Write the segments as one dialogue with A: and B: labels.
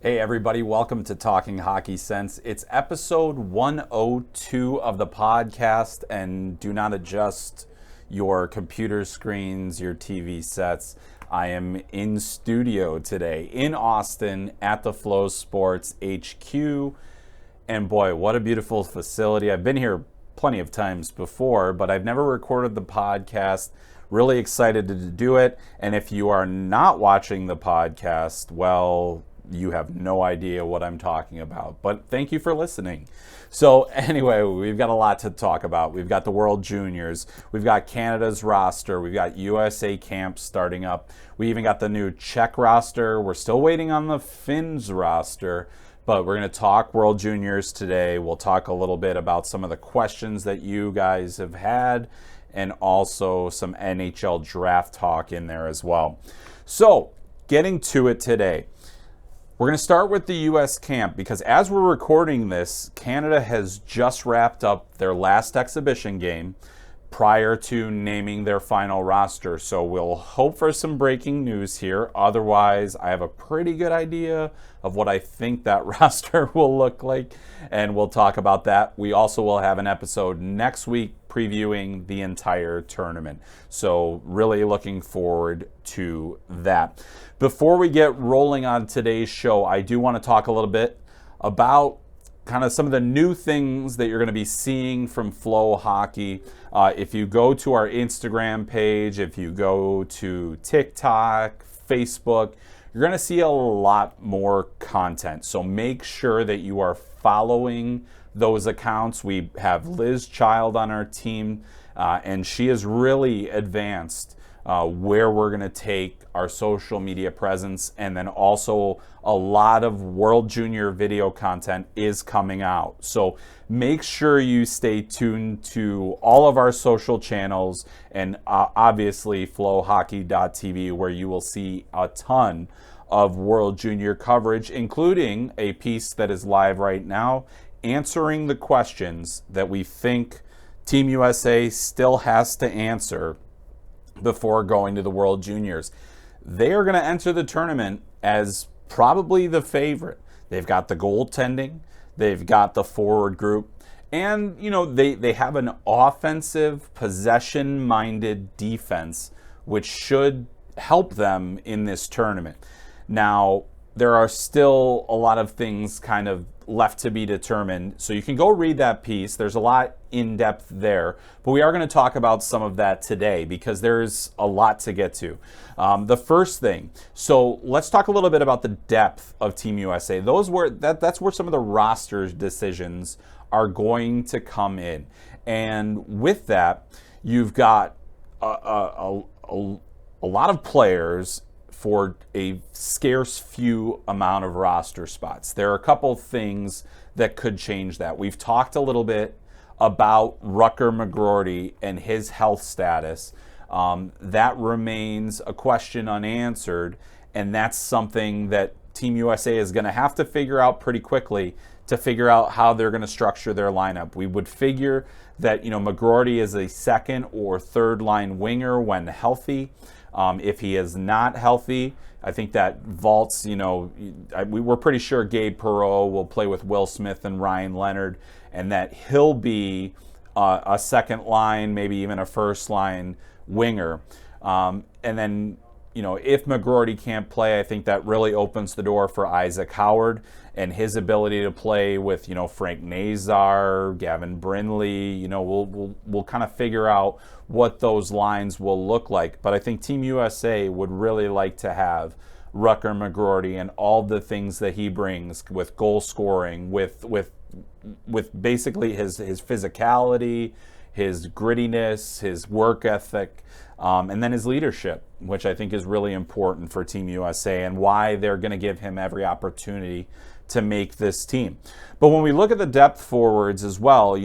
A: Hey everybody, welcome to Talking Hockey Sense. It's episode 102 of the podcast, and do not adjust your computer screens, your TV sets. I am in studio today in Austin at the Flow Sports HQ, and boy, what a beautiful facility. I've been here plenty of times before, but I've never recorded the podcast. Really excited to do it, and if you are not watching the podcast, well, you have no idea what I'm talking about, but thank you for listening. So anyway, we've got a lot to talk about. We've got the World Juniors, we've got Canada's roster, we've got USA camps starting up, we even got the new Czech roster, we're still waiting on the Finns roster, but we're going to talk World Juniors today. We'll talk a little bit about some of the questions that you guys have had, and also some NHL Draft talk in there as well. So getting to it today, we're going to start with the U.S. camp because as we're recording this, Canada has just wrapped up their last exhibition game prior to naming their final roster. So we'll hope for some breaking news here. Otherwise, I have a pretty good idea of what I think that roster will look like, and we'll talk about that. We also will have an episode next week previewing the entire tournament. So really looking forward to that. Before we get rolling on today's show, I do want to talk a little bit about kind of some of the new things that you're going to be seeing from FloHockey. If you go to our Instagram page, if you go to TikTok, Facebook, you're going to see a lot more content. So make sure that you are following those accounts. We have Liz Child on our team, and she has really advanced where we're going to take our social media presence, and then also a lot of World Junior video content is coming out. So make sure you stay tuned to all of our social channels, and obviously FloHockey.tv, where you will see a ton of World Junior coverage, including a piece that is live right now answering the questions that we think Team USA still has to answer before going to the World Juniors. They are going to enter the tournament as probably the favorite. They've got the goaltending, they've got the forward group, and they have an offensive, possession-minded defense, which should help them in this tournament. Now, there are still a lot of things kind of left to be determined. So you can go read that piece. There's a lot in depth there, but we are going to talk about some of that today because there's a lot to get to. The first thing, so let's talk a little bit about the depth of Team USA. That's where some of the roster decisions are going to come in. And with that, you've got a lot of players for a scarce few amount of roster spots. There are a couple things that could change that. We've talked a little bit about Rutger McGroarty and his health status. That remains a question unanswered, and that's something that Team USA is going to have to figure out pretty quickly to figure out how they're going to structure their lineup. We would figure that McGroarty is a second or third line winger when healthy. If he is not healthy, I think that vaults, we're pretty sure Gabe Perreault will play with Will Smith and Ryan Leonard, and that he'll be a second line, maybe even a first line winger. And then, if McGroarty can't play, I think that really opens the door for Isaac Howard and his ability to play with, Frank Nazar, Gavin Brindley. We'll kind of figure out what those lines will look like. But I think Team USA would really like to have Rutger McGroarty and all the things that he brings with goal scoring, with basically his physicality, his grittiness, his work ethic, and then his leadership, which I think is really important for Team USA and why they're going to give him every opportunity to make this team. But when we look at the depth forwards as well,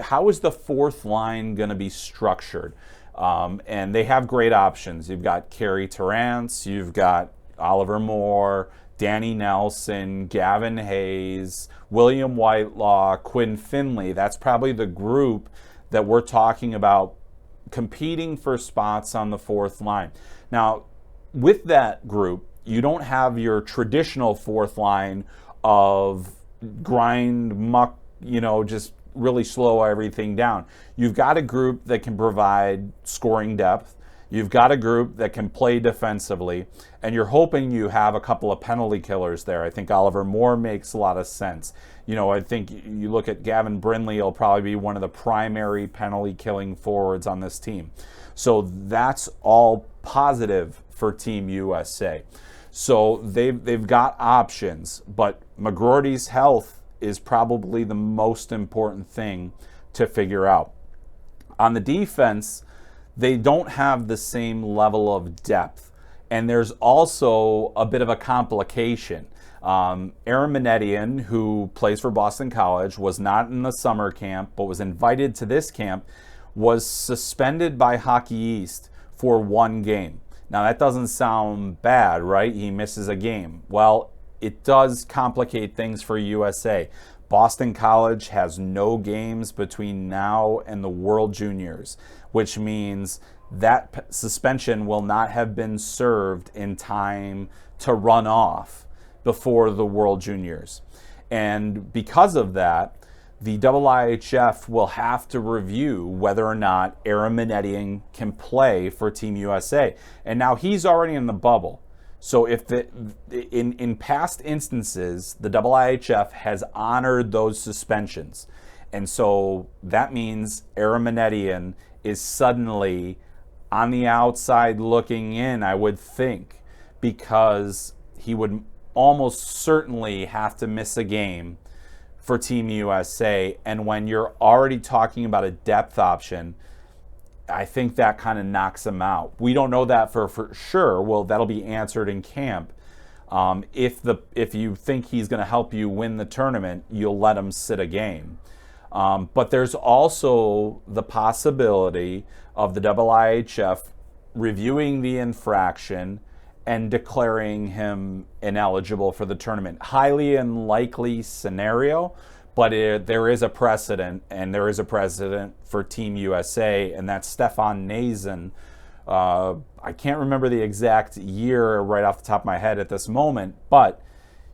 A: how is the fourth line going to be structured? And they have great options. You've got Carey Terrance, you've got Oliver Moore, Danny Nelson, Gavin Hayes, William Whitelaw, Quinn Finley. That's probably the group that we're talking about competing for spots on the fourth line. Now, with that group, you don't have your traditional fourth line of grind, muck, just really slow everything down. You've got a group that can provide scoring depth. You've got a group that can play defensively, and you're hoping you have a couple of penalty killers there. I think Oliver Moore makes a lot of sense. I think you look at Gavin Brindley, he'll probably be one of the primary penalty killing forwards on this team. So that's all positive for Team USA. So they've got options, but McGroarty's health is probably the most important thing to figure out. On the defense, they don't have the same level of depth, and there's also a bit of a complication. Aaron Manetian, who plays for Boston College, was not in the summer camp, but was invited to this camp, was suspended by Hockey East for 1 game. Now, that doesn't sound bad, right? He misses a game. Well, it does complicate things for USA. Boston College has no games between now and the World Juniors, which means that suspension will not have been served in time to run off before the World Juniors. And because of that, the IIHF will have to review whether or not Aaron Manetian can play for Team USA. And now he's already in the bubble. So if in past instances, the IIHF has honored those suspensions. And so that means Aaron Manetian is suddenly on the outside looking in, I would think, because he would almost certainly have to miss a game for Team USA. And when you're already talking about a depth option, I think that kind of knocks him out. We don't know that for sure. Well, that'll be answered in camp. If you think he's going to help you win the tournament, you'll let him sit a game. But there's also the possibility of the IIHF reviewing the infraction and declaring him ineligible for the tournament. Highly unlikely scenario, but there is a precedent, and there is a precedent for Team USA, and that's Stefan Nazen. I can't remember the exact year right off the top of my head at this moment, but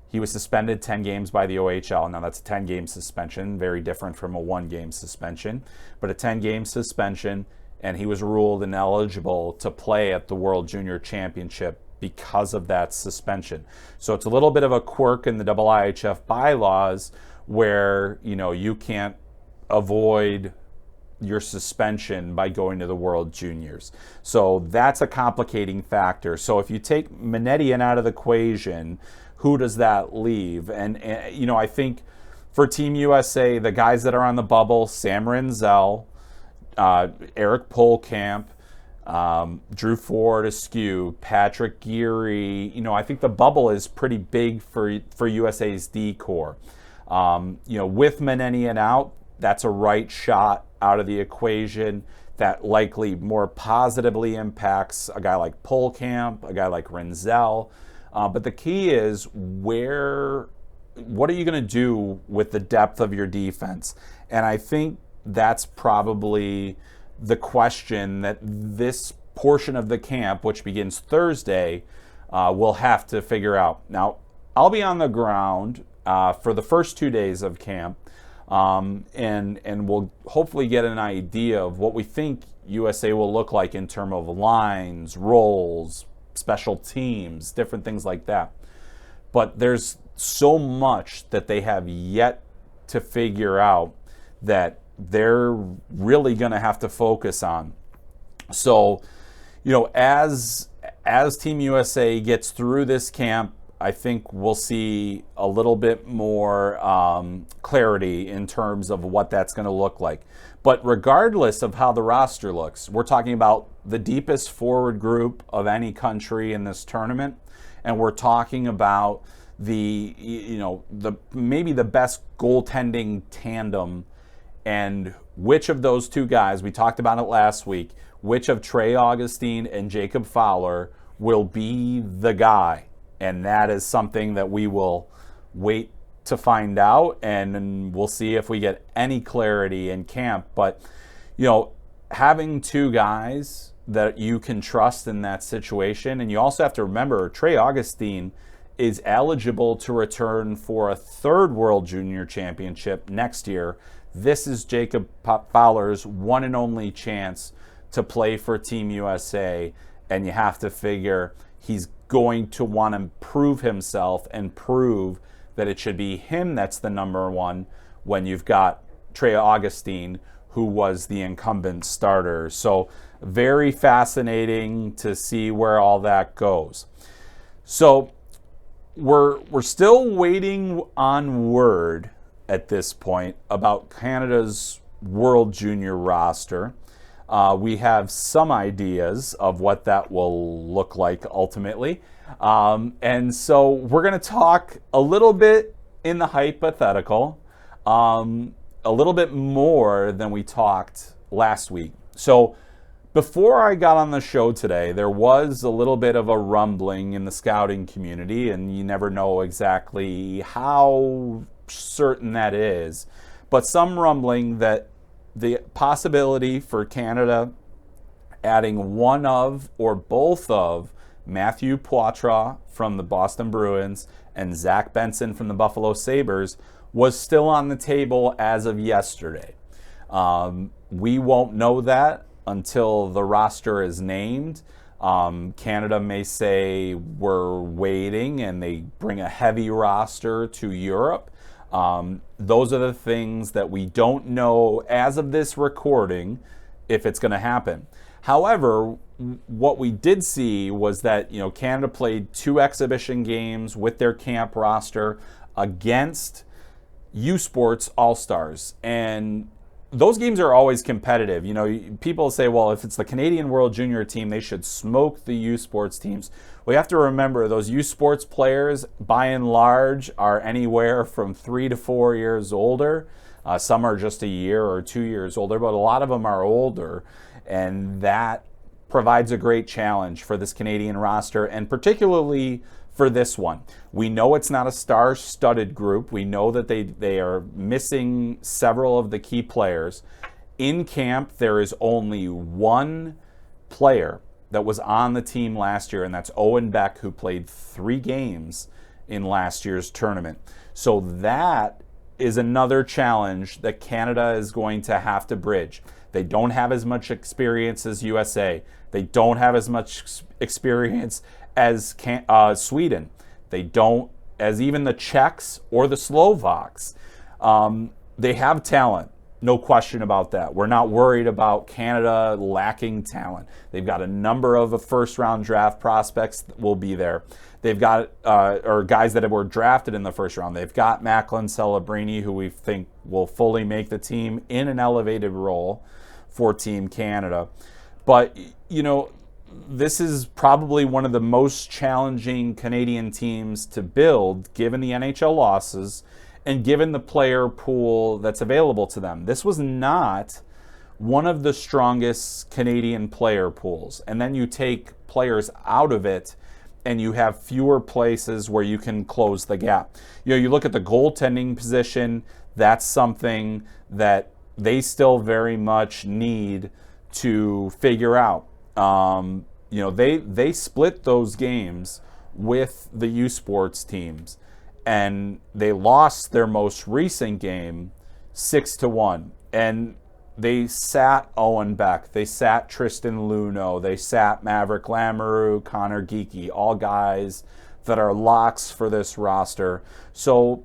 A: he was suspended 10 games by the OHL. Now, that's a 10-game suspension, very different from a 1-game suspension, but a 10-game suspension, and he was ruled ineligible to play at the World Junior Championship because of that suspension. So it's a little bit of a quirk in the IIHF bylaws where, you can't avoid your suspension by going to the World Juniors. So that's a complicating factor. So if you take Manetian out of the equation, who does that leave? And I think for Team USA, the guys that are on the bubble, Sam Renzel, Eric Polkamp, Drew Ford Askew, Patrick Geary. I think the bubble is pretty big for USA's D core. With Manetian out, that's a right shot out of the equation that likely more positively impacts a guy like Polkamp, a guy like Renzel. But the key is what are you going to do with the depth of your defense? And I think that's probably the question that this portion of the camp, which begins Thursday, will have to figure out. Now, I'll be on the ground for the first 2 days of camp, and we'll hopefully get an idea of what we think USA will look like in terms of lines, roles, special teams, different things like that. But there's so much that they have yet to figure out that they're really going to have to focus on. So, as Team USA gets through this camp, I think we'll see a little bit more clarity in terms of what that's going to look like. But regardless of how the roster looks, we're talking about the deepest forward group of any country in this tournament, and we're talking about maybe the best goaltending tandem. And which of those two guys, we talked about it last week, which of Trey Augustine and Jacob Fowler will be the guy? And that is something that we will wait to find out, and we'll see if we get any clarity in camp. But, having two guys that you can trust in that situation. And you also have to remember Trey Augustine is eligible to return for a third World Junior Championship next year. This is Jacob Fowler's one and only chance to play for Team USA, and you have to figure he's going to want to prove himself and prove that it should be him that's the number one when you've got Trey Augustine, who was the incumbent starter. So very fascinating to see where all that goes. So we're still waiting on word at this point about Canada's World Junior roster. We have some ideas of what that will look like ultimately. And so we're going to talk a little bit in the hypothetical, a little bit more than we talked last week. So before I got on the show today, there was a little bit of a rumbling in the scouting community, and you never know exactly how certain that is, but some rumbling that the possibility for Canada adding one of or both of Matthew Poitras from the Boston Bruins and Zach Benson from the Buffalo Sabres was still on the table as of yesterday. We won't know that until the roster is named. Canada may say we're waiting and they bring a heavy roster to Europe. Those are the things that we don't know as of this recording if it's going to happen. However, what we did see was that Canada played 2 exhibition games with their camp roster against U Sports All-Stars, and those games are always competitive. People say, well, if it's the Canadian World Junior team, they should smoke the U Sports teams. We have to remember those U Sports players, by and large, are anywhere from 3 to 4 years older. Some are just a year or 2 years older, but a lot of them are older, and that provides a great challenge for this Canadian roster, and particularly for this one. We know it's not a star-studded group. We know that they are missing several of the key players. In camp, there is only one player that was on the team last year, and that's Owen Beck, who played 3 games in last year's tournament. So that is another challenge that Canada is going to have to bridge. They don't have as much experience as USA. They don't have as much experience as Sweden. They don't as even the Czechs or the Slovaks. They have talent, no question about that. We're not worried about Canada lacking talent. They've got a number of first-round draft prospects that will be there. They've got or guys that were drafted in the first round. They've got Macklin Celebrini, who we think will fully make the team in an elevated role for Team Canada. But, this is probably one of the most challenging Canadian teams to build, given the NHL losses and given the player pool that's available to them. This was not one of the strongest Canadian player pools. And then you take players out of it, and you have fewer places where you can close the gap. You look at the goaltending position, that's something that they still very much need to figure out. They split those games with the U Sports teams, and they lost their most recent game 6-1. And they sat Owen Beck, they sat Tristan Luneau, they sat Maverick Lamoureux, Connor Geekie, all guys that are locks for this roster. So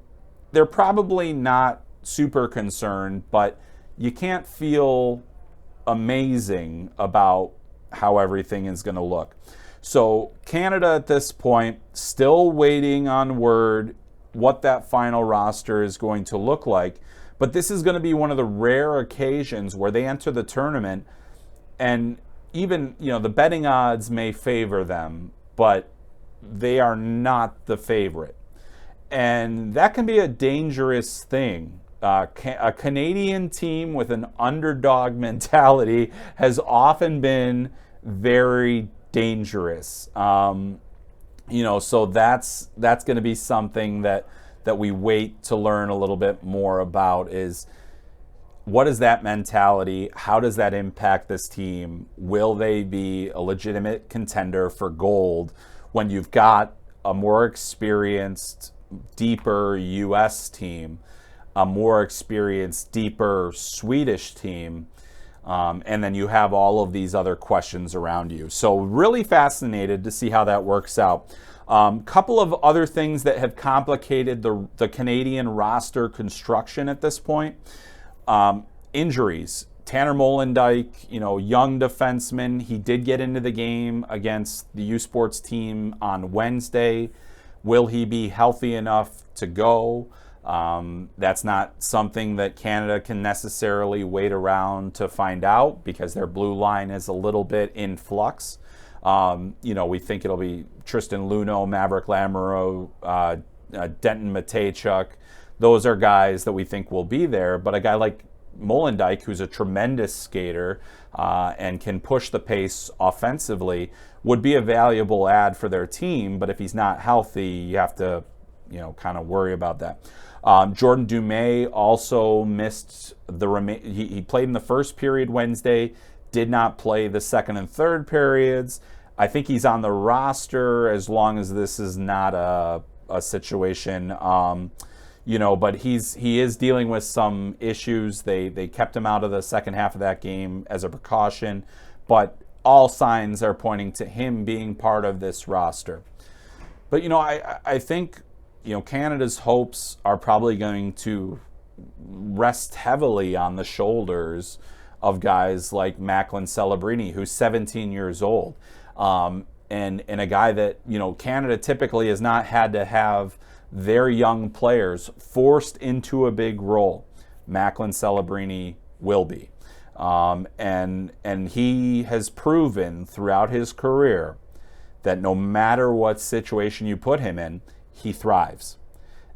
A: they're probably not super concerned, but you can't feel amazing about how everything is going to look. So Canada at this point, still waiting on word what that final roster is going to look like. But this is going to be one of the rare occasions where they enter the tournament, and even, the betting odds may favor them, but they are not the favorite. And that can be a dangerous thing. A Canadian team with an underdog mentality has often been very dangerous. So that's going to be something that we wait to learn a little bit more about. Is what is that mentality? How does that impact this team? Will they be a legitimate contender for gold when you've got a more experienced, deeper U.S. team, a more experienced, deeper Swedish team, and then you have all of these other questions around you? So really fascinated to see how that works out. Couple of other things that have complicated the Canadian roster construction at this point. Injuries. Tanner Molendyk, young defenseman. He did get into the game against the U Sports team on Wednesday. Will he be healthy enough to go? That's not something that Canada can necessarily wait around to find out because their blue line is a little bit in flux. We think it'll be Tristan Luneau, Maverick Lamoureux, Denton Mateychuk. Those are guys that we think will be there. But a guy like Molendyk, who's a tremendous skater and can push the pace offensively, would be a valuable add for their team. But if he's not healthy, you have to, kind of worry about that. Jordan Dumais also missed he played in the first period Wednesday, did not play the second and third periods. I think he's on the roster as long as this is not a situation. But he is dealing with some issues. They kept him out of the second half of that game as a precaution, but all signs are pointing to him being part of this roster. But I think Canada's hopes are probably going to rest heavily on the shoulders of guys like Macklin Celebrini, who's 17 years old, and a guy that Canada typically has not had to have their young players forced into a big role. Macklin Celebrini will be. And he has proven throughout his career that no matter what situation you put him in, he thrives.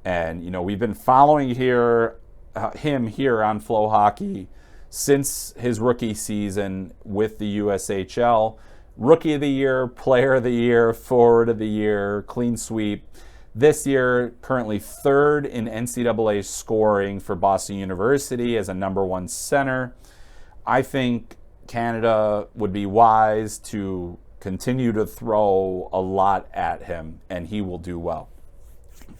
A: And, we've been following him here on FloHockey since his rookie season with the USHL. Rookie of the Year, Player of the Year, Forward of the Year, clean sweep. This year, currently third in NCAA scoring for Boston University as a number one center. I think Canada would be wise to continue to throw a lot at him, and he will do well.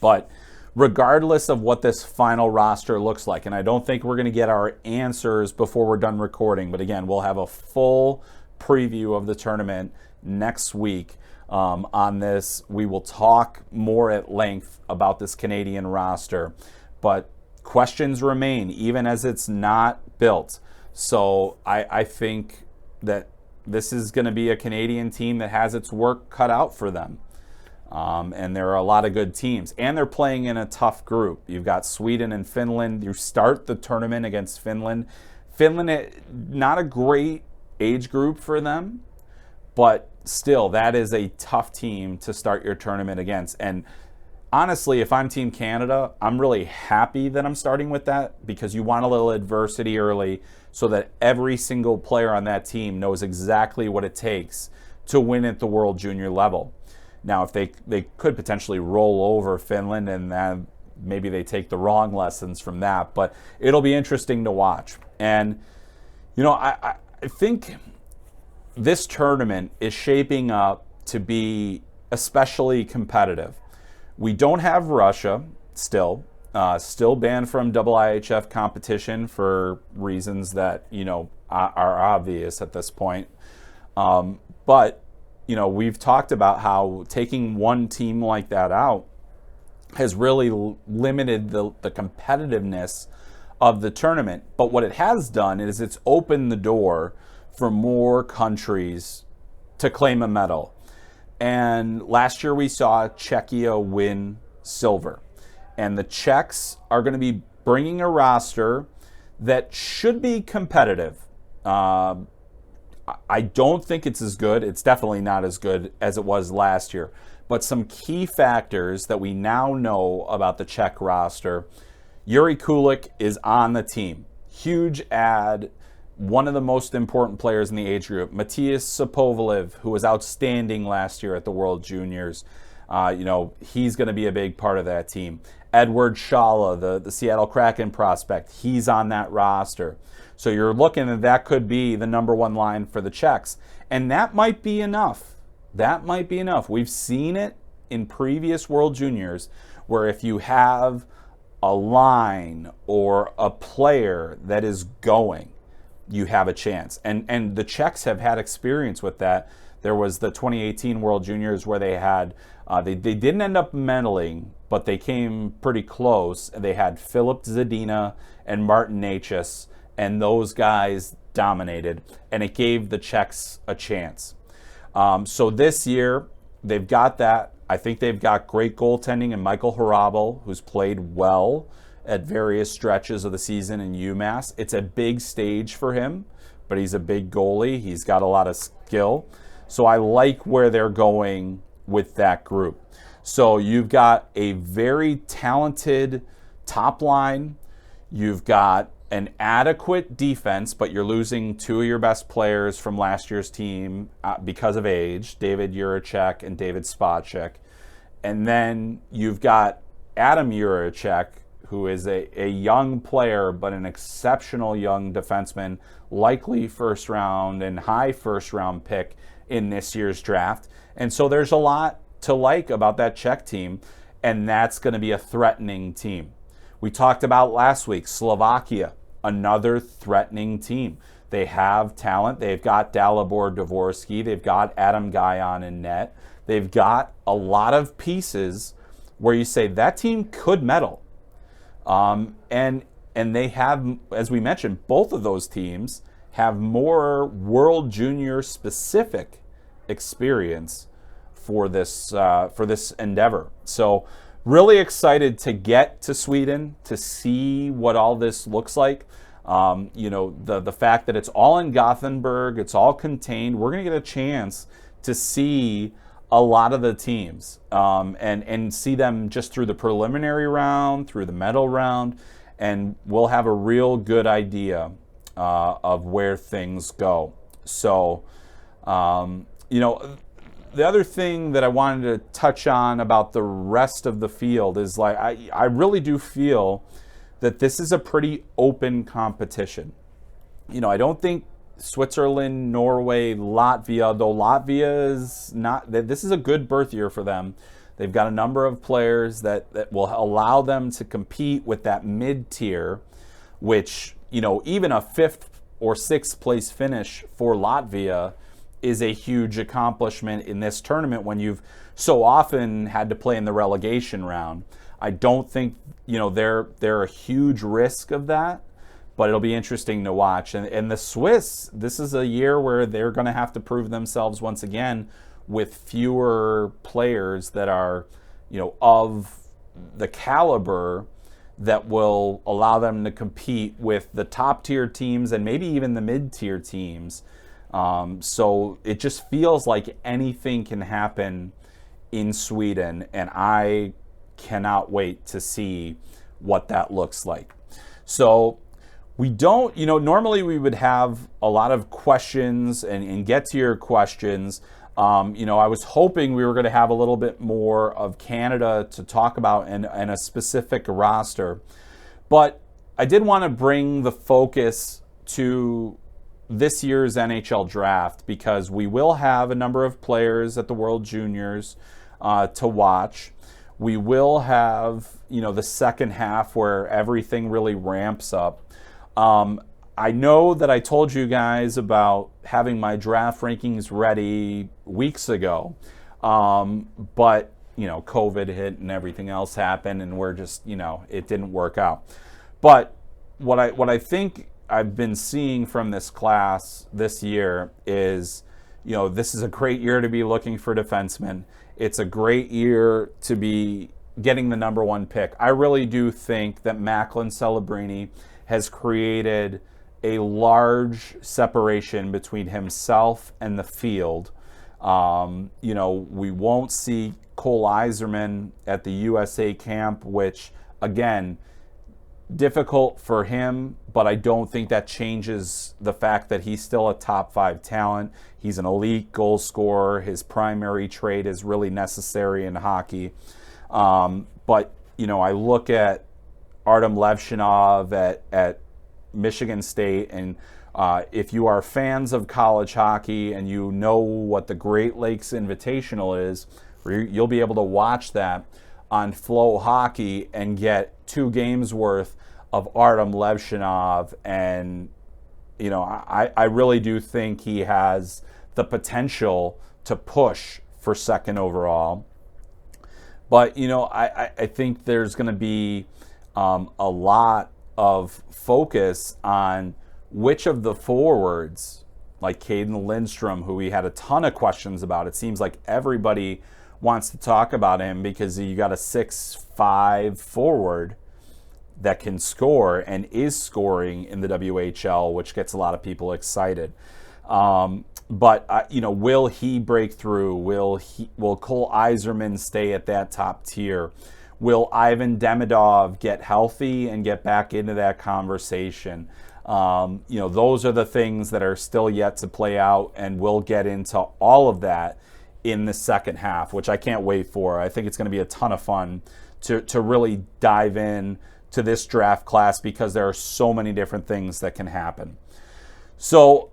A: But regardless of what this final roster looks like, and I don't think we're going to get our answers before we're done recording, but again, we'll have a full preview of the tournament next week. On this, we will talk more at length about this Canadian roster, but questions remain even as it's not built. So I think that this is going to be a Canadian team that has its work cut out for them. And there are a lot of good teams, and they're playing in a tough group. You've got Sweden and Finland. You start the tournament against Finland. Finland, not a great age group for them, but still, that is a tough team to start your tournament against. And honestly, if I'm Team Canada, I'm really happy that I'm starting with that, because you want a little adversity early so that every single player on that team knows exactly what it takes to win at the World Junior level. Now, if they could potentially roll over Finland, and then maybe they take the wrong lessons from that, but it'll be interesting to watch. And, I think this tournament is shaping up to be especially competitive. We don't have Russia still banned from IIHF competition for reasons that, are obvious at this point. But, we've talked about how taking one team like that out has really limited the competitiveness of the tournament. But what it has done is it's opened the door for more countries to claim a medal. And last year we saw Czechia win silver. And the Czechs are going to be bringing a roster that should be competitive. I don't think it's as good. It's definitely not as good as it was last year. But some key factors that we now know about the Czech roster: Yuri Kulik is on the team. Huge add. One of the most important players in the age group. Matthias Sapovaliv, who was outstanding last year at the World Juniors. He's going to be a big part of that team. Edward Shala, the Seattle Kraken prospect, he's on that roster. So you're looking at that could be the number one line for the Czechs. And that might be enough. That might be enough. We've seen it in previous World Juniors where if you have a line or a player that is going, you have a chance. And the Czechs have had experience with that. There was the 2018 World Juniors where they had, they didn't end up medaling, but they came pretty close. They had Filip Zadina and Martin Necas, and those guys dominated, and it gave the Czechs a chance. So this year, they've got that. I think they've got great goaltending in Michael Hrabal, who's played well at various stretches of the season in UMass. It's a big stage for him, but he's a big goalie. He's got a lot of skill. So I like where they're going with that group. So you've got a very talented top line. You've got an adequate defense, but you're losing two of your best players from last year's team because of age, David Juracek and David Spacek. And then you've got Adam Juracek, who is a young player, but an exceptional young defenseman, likely first round and high first round pick in this year's draft. And so there's a lot to like about that Czech team, and that's going to be a threatening team. We talked about last week, Slovakia, another threatening team. They have talent. They've got Dalibor Dvorsky. They've got Adam Guyon in net. They've got a lot of pieces where you say that team could medal. And they have, as we mentioned, both of those teams have more World Junior specific experience for this endeavor. So really excited to get to Sweden to see what all this looks like. The fact that it's all in Gothenburg, it's all contained. We're going to get a chance to see a lot of the teams and see them just through the preliminary round, through the medal round, and we'll have a real good idea of where things go. So, the other thing that I wanted to touch on about the rest of the field is I really do feel that this is a pretty open competition. I don't think Switzerland, Norway, Latvia, though Latvia is not, this is a good birth year for them. They've got a number of players that will allow them to compete with that mid-tier, which, even a 5th or 6th place finish for Latvia is a huge accomplishment in this tournament when you've so often had to play in the relegation round. I don't think, they're a huge risk of that, but it'll be interesting to watch. And the Swiss, this is a year where they're going to have to prove themselves once again with fewer players that are, of the caliber that will allow them to compete with the top tier teams and maybe even the mid-tier teams. So it just feels like anything can happen in Sweden, and I cannot wait to see what that looks like. So we don't, normally we would have a lot of questions and get to your questions. I was hoping we were going to have a little bit more of Canada to talk about and a specific roster. But I did want to bring the focus to this year's NHL Draft because we will have a number of players at the World Juniors to watch. We will have, the second half where everything really ramps up. I know that I told you guys about having my draft rankings ready weeks ago, but COVID hit and everything else happened, and we're just it didn't work out. But what I think I've been seeing from this class this year is, this is a great year to be looking for defensemen. It's a great year to be getting the number one pick. I really do think that Macklin Celebrini has created a large separation between himself and the field. We won't see Cole Iserman at the USA camp, which, again, difficult for him, but I don't think that changes the fact that he's still a top 5 talent. He's an elite goal scorer. His primary trait is really necessary in hockey. But, I look at Artem Levshinov at Michigan State, and if you are fans of college hockey and you know what the Great Lakes Invitational is, you'll be able to watch that on FloHockey and get 2 games worth of Artem Levshinov. And, I really do think he has the potential to push for 2nd overall. But, I think there's going to be a lot of focus on which of the forwards, like Caden Lindstrom, who we had a ton of questions about. It seems like everybody wants to talk about him because you got a 6'5" forward that can score and is scoring in the WHL, which gets a lot of people excited. But will he break through? Will Cole Yzerman stay at that top tier? Will Ivan Demidov get healthy and get back into that conversation? Those are the things that are still yet to play out, and we'll get into all of that in the second half, which I can't wait for. I think it's going to be a ton of fun to really dive in to this draft class because there are so many different things that can happen. So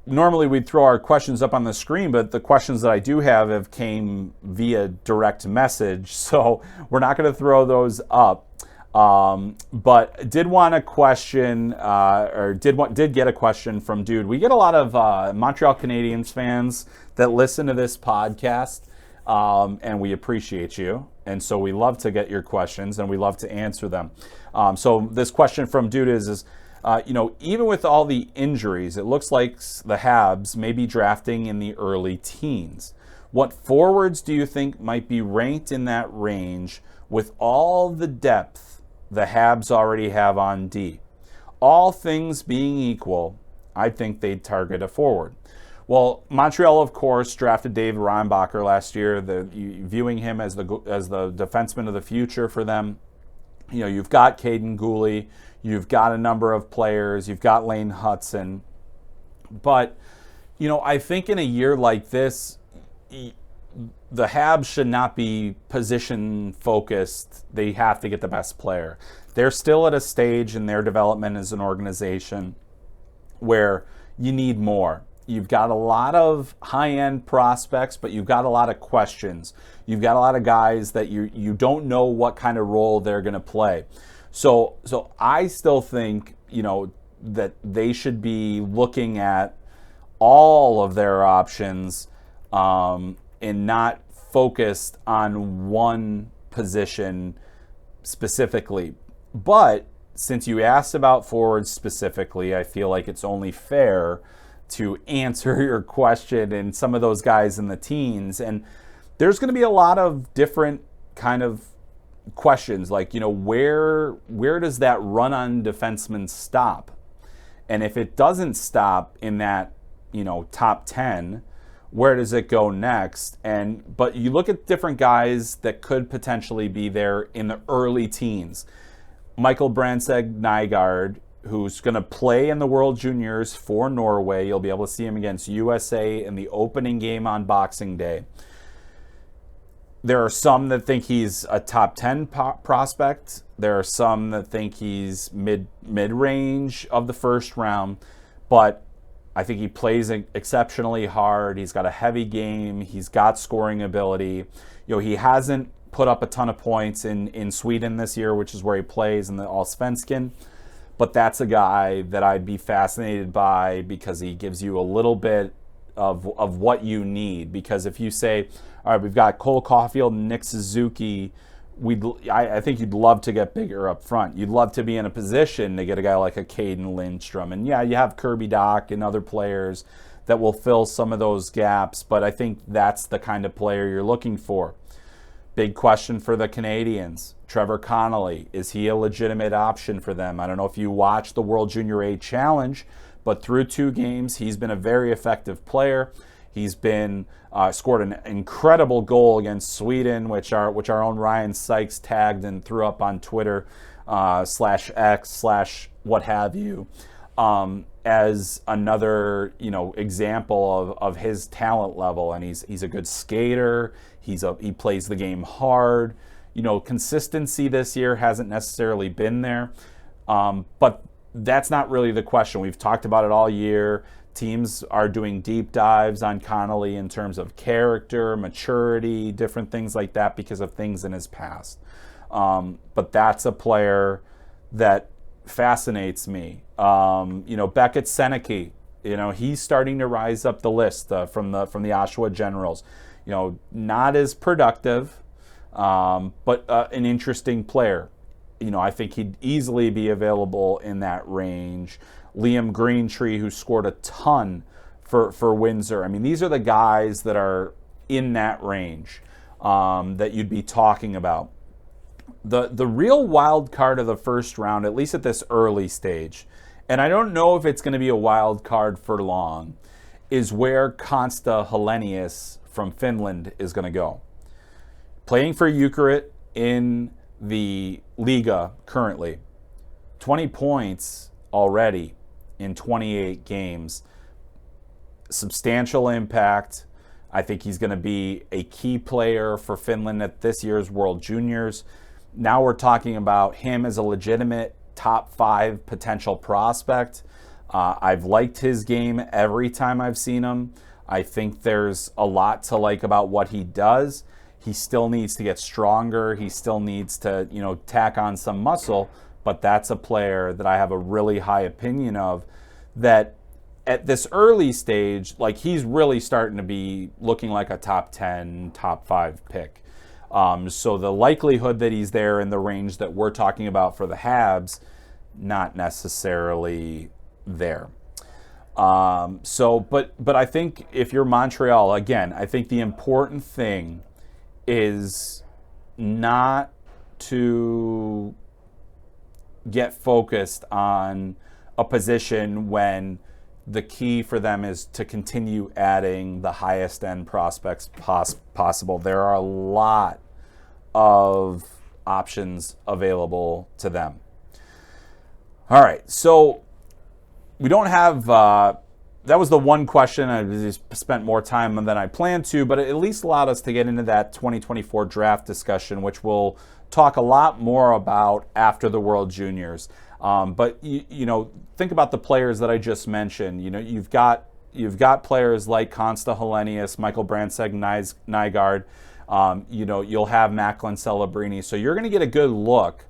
A: normally we'd throw our questions up on the screen, but the questions that I do have came via direct message, so we're not going to throw those up. But did want a question, did get a question from Dude. We get a lot of Montreal Canadiens fans that listen to this podcast, and we appreciate you. And so we love to get your questions, and we love to answer them. So this question from Dude is even with all the injuries, it looks like the Habs may be drafting in the early teens. What forwards do you think might be ranked in that range with all the depth the Habs already have on D? All things being equal, I think they'd target a forward. Well, Montreal, of course, drafted Dave Reinbacher last year, viewing him as the defenseman of the future for them. You've got Caden Gooley, you've got a number of players, you've got Lane Hudson. But, I think in a year like this, the Habs should not be position focused. They have to get the best player. They're still at a stage in their development as an organization where you need more. You've got a lot of high-end prospects, but you've got a lot of questions. You've got a lot of guys that you don't know what kind of role they're going to play. So I still think, that they should be looking at all of their options and not focused on one position specifically. But since you asked about forwards specifically, I feel like it's only fair to answer your question and some of those guys in the teens. And there's going to be a lot of different kind of questions, like, where does that run-on defenseman stop? And if it doesn't stop in that, top 10, where does it go next? But you look at different guys that could potentially be there in the early teens. Michael Brandstad-Nygaard, who's going to play in the World Juniors for Norway. You'll be able to see him against USA in the opening game on Boxing Day. There are some that think he's a top 10 prospect. There are some that think he's mid-range of the first round. But I think he plays exceptionally hard. He's got a heavy game. He's got scoring ability. He hasn't put up a ton of points in Sweden this year, which is where he plays in the Allsvenskan. But that's a guy that I'd be fascinated by because he gives you a little bit of what you need. Because if you say, all right, we've got Cole Caulfield and Nick Suzuki, I think you'd love to get bigger up front. You'd love to be in a position to get a guy like a Caden Lindstrom. And yeah, you have Kirby Doc and other players that will fill some of those gaps. But I think that's the kind of player you're looking for. Big question for the Canadiens. Trevor Connolly, is he a legitimate option for them? I don't know if you watched the World Junior A Challenge, but through 2 games, he's been a very effective player. He's been scored an incredible goal against Sweden, which our own Ryan Sykes tagged and threw up on Twitter. slash X slash what have you, as another, example of his talent level. And he's a good skater. He plays the game hard. Consistency this year hasn't necessarily been there, but that's not really the question. We've talked about it all year. Teams are doing deep dives on Connolly in terms of character, maturity, different things like that because of things in his past. But that's a player that fascinates me. Beckett Seneke, he's starting to rise up the list from the Oshawa Generals. Not as productive, but an interesting player. I think he'd easily be available in that range. Liam Greentree, who scored a ton for Windsor. I mean, these are the guys that are in that range that you'd be talking about. The real wild card of the first round, at least at this early stage, and I don't know if it's going to be a wild card for long, is where Konsta Helenius from Finland is going to go. Playing for Jukurit in the Liga currently. 20 points already in 28 games. Substantial impact. I think he's going to be a key player for Finland at this year's World Juniors. Now we're talking about him as a legitimate top 5 potential prospect. I've liked his game every time I've seen him. I think there's a lot to like about what he does. He still needs to get stronger. He still needs to, tack on some muscle. But that's a player that I have a really high opinion of, that at this early stage, he's really starting to be looking like a top 10, top 5 pick. So the likelihood that he's there in the range that we're talking about for the Habs, not necessarily there. But I think if you're Montreal, again, I think the important thing is not to get focused on a position when the key for them is to continue adding the highest end prospects possible. There are a lot of options available to them. All right, so we don't have, that was the one question. I just spent more time than I planned to, but it at least allowed us to get into that 2024 draft discussion, which we'll talk a lot more about after the World Juniors. But think about the players that I just mentioned. You've got players like Konsta Helenius, Michael Brandsteg-Nygaard. You'll have Macklin Celebrini. So you're going to get a good look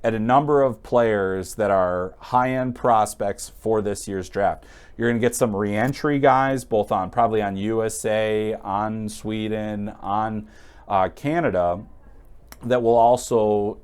A: at a number of players that are high-end prospects for this year's draft. You're going to get some re-entry guys, both probably on USA, on Sweden, on Canada, that will also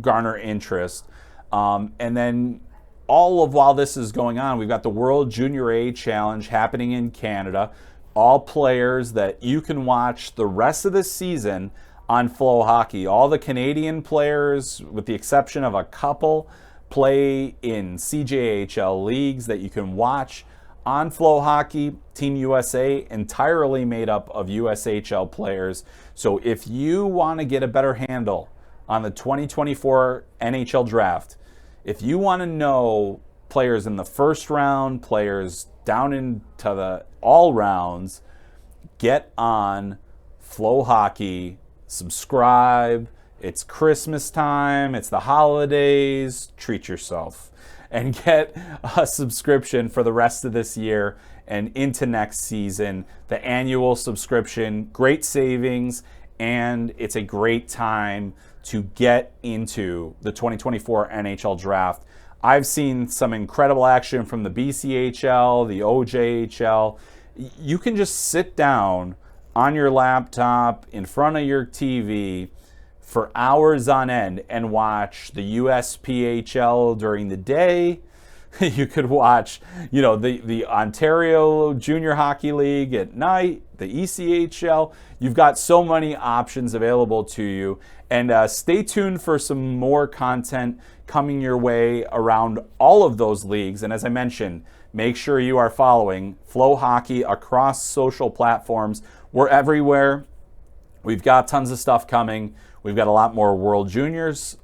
A: garner interest. And then while this is going on, we've got the World Junior A Challenge happening in Canada. All players that you can watch the rest of the season on FloHockey. All the Canadian players, with the exception of a couple, play in CJHL leagues that you can watch on FloHockey. Team USA, entirely made up of USHL players. So if you want to get a better handle on the 2024 NHL Draft, if you want to know players in the first round, players down into the all rounds, get on FloHockey, subscribe. It's Christmas time, it's the holidays, treat yourself and get a subscription for the rest of this year and into next season. The annual subscription, great savings, and it's a great time to get into the 2024 NHL Draft. I've seen some incredible action from the BCHL, the OJHL. You can just sit down on your laptop in front of your TV for hours on end and watch the USPHL during the day. You could watch, the Ontario Junior Hockey League at night, the ECHL. You've got so many options available to you. And stay tuned for some more content coming your way around all of those leagues. And as I mentioned, make sure you are following FloHockey across social platforms. We're everywhere. We've got tons of stuff coming. We've got a lot more World Juniors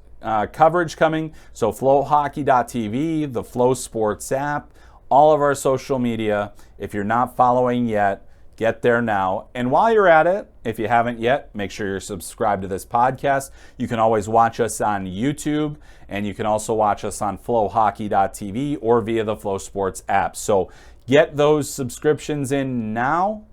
A: coverage coming. So FloHockey.tv, the Flow Sports app, all of our social media. If you're not following yet, get there now. And while you're at it, if you haven't yet, make sure you're subscribed to this podcast. You can always watch us on YouTube, and you can also watch us on FloHockey.tv or via the Flow Sports app. So get those subscriptions in now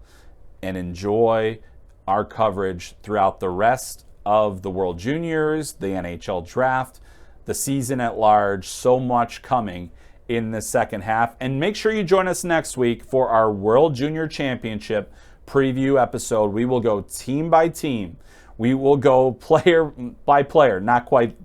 A: and enjoy our coverage throughout the rest of the World Juniors, the NHL Draft, the season at large. So much coming in the second half. And make sure you join us next week for our World Junior Championship preview episode. We will go team by team. We will go player by player, not quite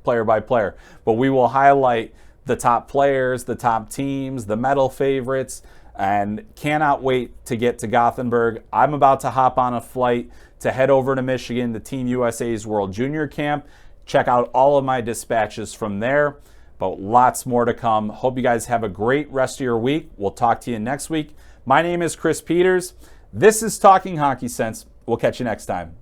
A: player by player, but we will highlight the top players, the top teams, the medal favorites, and cannot wait to get to Gothenburg. I'm about to hop on a flight to head over to Michigan, to Team USA's World Junior Camp. Check out all of my dispatches from there, but lots more to come. Hope you guys have a great rest of your week. We'll talk to you next week. My name is Chris Peters. This is Talking Hockey Sense. We'll catch you next time.